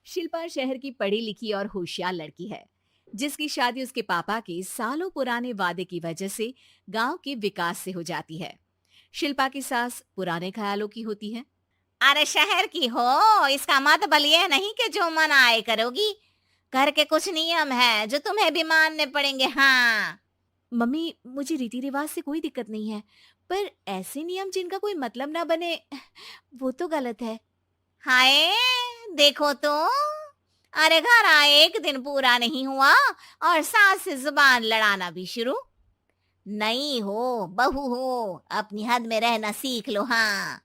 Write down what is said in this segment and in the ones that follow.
शिल्पा शहर की पढ़ी लिखी और होशियार लड़की है, जिसकी शादी उसके पापा के सालों पुराने वादे की वजह से गांव के विकास से हो जाती है। शिल्पा की सास पुराने ख्यालों की होती है। अरे शहर की हो, इसका मतलब ये नहीं कि जो मन आए करोगी। घर के कुछ नियम है जो तुम्हें भी मानने पड़ेंगे। हाँ। मम्मी, मुझे रीति रिवाज से कोई दिक्कत नहीं है, पर ऐसे नियम जिनका कोई मतलब ना बने, वो तो गलत है। हाय, देखो तो। अरे घर आए एक दिन पूरा नहीं हुआ और सास से जुबान लड़ाना भी शुरू। नहीं हो, बहू हो, अपनी हद में रहना सीख लो। हाँ।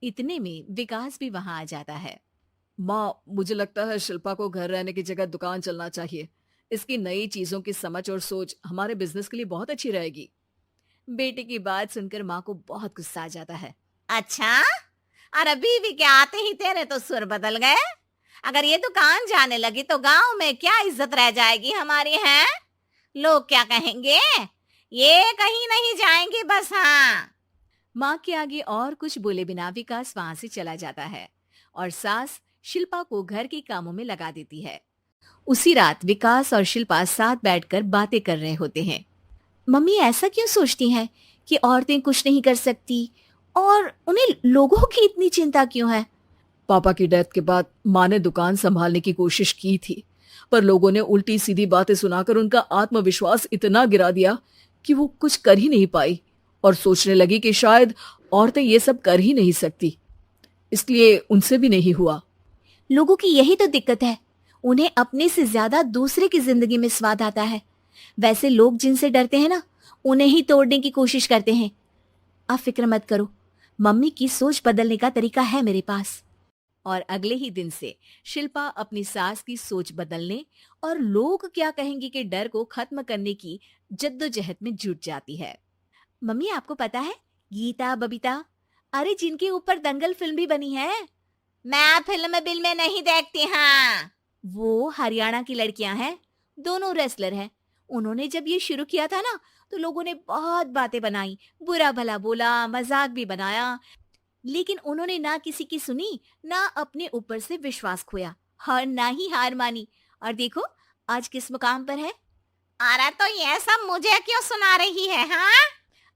इतने में विकास भी वहां आ जाता है। माँ, मुझे लगता है शिल्पा को घर रहने की जगह दुकान चलना चाहिए। इसकी नई चीजों की समझ और सोच हमारे बिजनेस के लिए बहुत अच्छी रहेगी। बेटे की बात सुनकर माँ को बहुत गुस्सा आ जाता है। अच्छा। अरे बीवी के आते ही तेरे तो सुर बदल गए। अगर ये दुकान जाने लगी तो गांव में क्या इज्जत रह जाएगी हमारी है। लोग क्या कहेंगे। ये कहीं नहीं जाएंगी बस। हाँ। माँ के आगे और कुछ बोले बिना विकास वहां से चला जाता है और सास शिल्पा को घर के कामों में लगा देती है। उसी रात विकास और शिल्पा साथ बैठकर बातें कर रहे होते हैं। मम्मी ऐसा क्यों सोचती हैं कि औरतें कुछ नहीं कर सकती, और उन्हें लोगों की इतनी चिंता क्यों है? पापा की डेथ के बाद माँ ने दुकान संभालने की कोशिश की थी, पर लोगों ने उल्टी सीधी बातें सुनाकर उनका आत्मविश्वास इतना गिरा दिया कि वो कुछ कर ही नहीं पाई और सोचने लगी कि शायद औरतें ये सब कर ही नहीं सकती, इसलिए उनसे भी नहीं हुआ। लोगों की यही तो दिक्कत है, उन्हें अपने से ज्यादा दूसरे की जिंदगी में स्वाद आता है। वैसे लोग जिनसे डरते हैं ना, उन्हें ही तोड़ने की कोशिश करते हैं। आप फिक्र मत करो, मम्मी की सोच बदलने का तरीका है मेरे पास। और अगले ही दिन से शिल्पा अपनी सास की सोच बदलने और लोग क्या कहेंगे के डर को खत्म करने की जद्दोजहद में जुट जाती है। मम्मी, आपको पता है, गीता बबीता, अरे जिनके ऊपर दंगल फिल्म भी बनी है, मैं फिल्म बिल में नहीं देखती। हाँ। वो हरियाणा की लड़कियां हैं। दोनों रेसलर हैं। उन्होंने जब ये शुरू किया था ना, तो लोगों ने बहुत बातें बनाई, बुरा भला बोला, मजाक भी बनाया, लेकिन उन्होंने ना किसी की सुनी, ना अपने ऊपर से विश्वास खोया और ना ही हार मानी। और देखो आज किस मुकाम पर है। अरे तो ये सब मुझे क्यों सुना रही है। हाँ।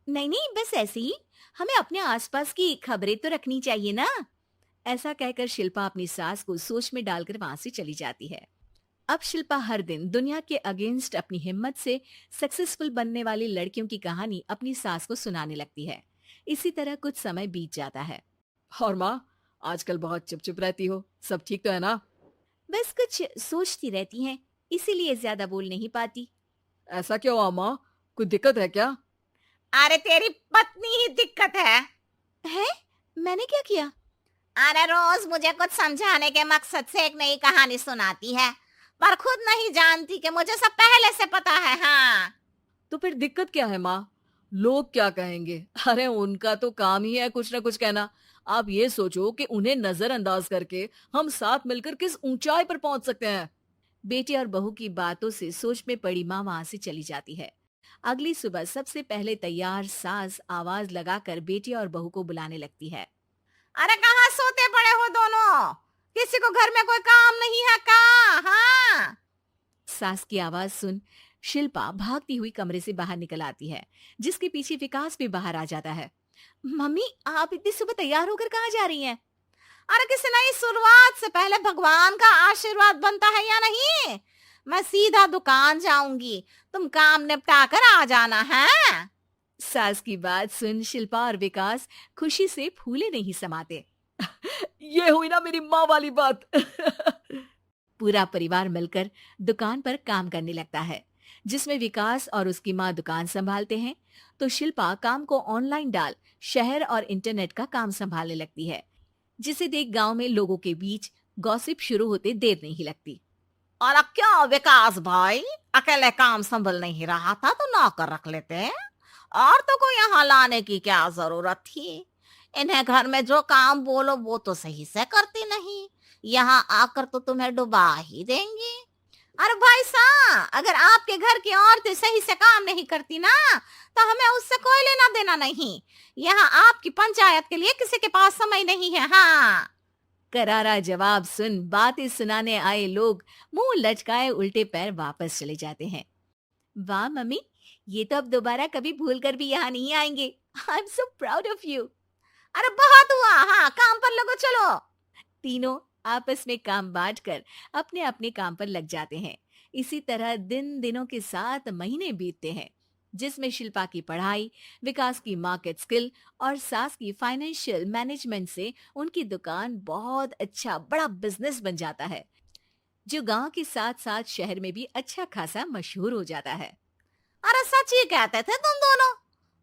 नहीं नहीं, बस ऐसे ही, हमें अपने आसपास की खबरें तो रखनी चाहिए ना। ऐसा कहकर शिल्पा अपनी सास को सोच में डालकर वहां से चली जाती है। अब शिल्पा हर दिन दुनिया के अगेंस्ट अपनी हिम्मत से सक्सेसफुल बनने वाली लड़कियों की कहानी अपनी सास को सुनाने लगती है। इसी तरह कुछ समय बीत जाता है। और माँ, आजकल बहुत चुप चुप रहती हो, सब ठीक तो है ना? बस कुछ सोचती रहती हैं, इसीलिए ज्यादा बोल नहीं पाती। ऐसा क्यों हुआ माँ, कोई दिक्कत है क्या? अरे तेरी पत्नी ही दिक्कत है? मैंने क्या किया? अरे रोज मुझे कुछ समझाने के मकसद से एक नई कहानी सुनाती है, पर खुद नहीं जानती कि मुझे सब पहले से पता है। हाँ। तो फिर दिक्कत क्या है माँ? लोग क्या कहेंगे? अरे उनका तो काम ही है कुछ ना कुछ कहना। आप ये सोचो कि उन्हें नजरअंदाज करके हम साथ मिलकर किस ऊंचाई पर पहुंच सकते हैं। बेटे और बहू की बातों से सोच में पड़ी माँ वहां से चली जाती है। अगली सुबह सबसे पहले तैयार सास आवाज लगाकर बेटे और बहू को बुलाने लगती है। अरे कहाँ सोते पड़े हो दोनों। किसी को घर में कोई काम नहीं है का। हाँ। सास की आवाज सुन शिल्पा भागती हुई कमरे से बाहर निकल आती है, जिसके पीछे विकास भी बाहर आ जाता है। मम्मी, आप इतनी सुबह तैयार होकर कहाँ जा रही हैं? अरे किसी नई शुरुआत से पहले भगवान का आशीर्वाद बनता है या नहीं। मैं सीधा दुकान जाऊंगी, तुम काम निपटा कर आ जाना है। सास की बात सुन शिल्पा और विकास खुशी से फूले नहीं समाते। ये हुई ना मेरी माँ वाली बात। पूरा परिवार मिलकर दुकान पर काम करने लगता है, जिसमें विकास और उसकी माँ दुकान संभालते हैं, तो शिल्पा काम को ऑनलाइन डाल शहर और इंटरनेट का काम संभालने लगती है, जिसे देख गांव में लोगों के बीच गॉसिप शुरू होते देर नहीं लगती। और अब क्या विकास भाई, अकेले काम संभल नहीं रहा था तो नौकर रख लेते। और तो को यहाँ लाने की क्या जरूरत थी। इन्हें घर में जो काम बोलो वो तो सही से करती नहीं, यहाँ आकर तो तुम्हें डुबा ही देंगी। अरे भाई साहब, अगर आपके घर की औरतें सही से काम नहीं करती ना, तो हमें उससे कोई लेना देना नहीं। यहाँ आपकी पंचायत के लिए किसी के पास समय नहीं है। हाँ। करारा जवाब सुन बातें सुनाने आए लोग मुंह लटकाए उल्टे पैर वापस चले जाते हैं। वाह मम्मी, ये तो अब दोबारा कभी भूल कर भी यहाँ नहीं आएंगे। I am so proud of you. अरे बहुत हुआ, हाँ काम पर लगो चलो। तीनों आपस में काम बांटकर अपने अपने काम पर लग जाते हैं। इसी तरह दिनों के साथ महीने बीतते हैं, जिसमें शिल्पा की पढ़ाई, विकास की मार्केट स्किल और सास की फाइनेंशियल मैनेजमेंट से उनकी दुकान बहुत अच्छा बड़ा बिजनेस बन जाता है, जो गांव के साथ साथ शहर में भी अच्छा खासा मशहूर हो जाता है। अरे सच ही कहते थे तुम दोनों,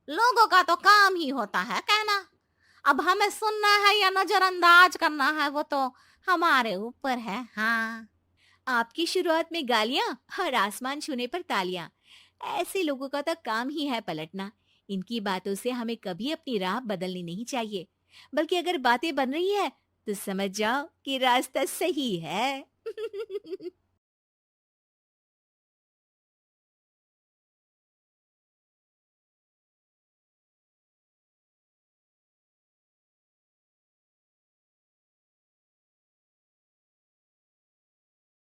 लोगों का तो काम ही होता है कहना। अब हमें सुनना है या नजरअंदाज करना है वो तो हमारे ऊपर है। हाँ, आपकी शुरुआत में गालियां और आसमान छूने पर तालियां, ऐसे लोगों का तो काम ही है पलटना। इनकी बातों से हमें कभी अपनी राह बदलनी नहीं चाहिए, बल्कि अगर बातें बन रही है तो समझ जाओ कि रास्ता सही है।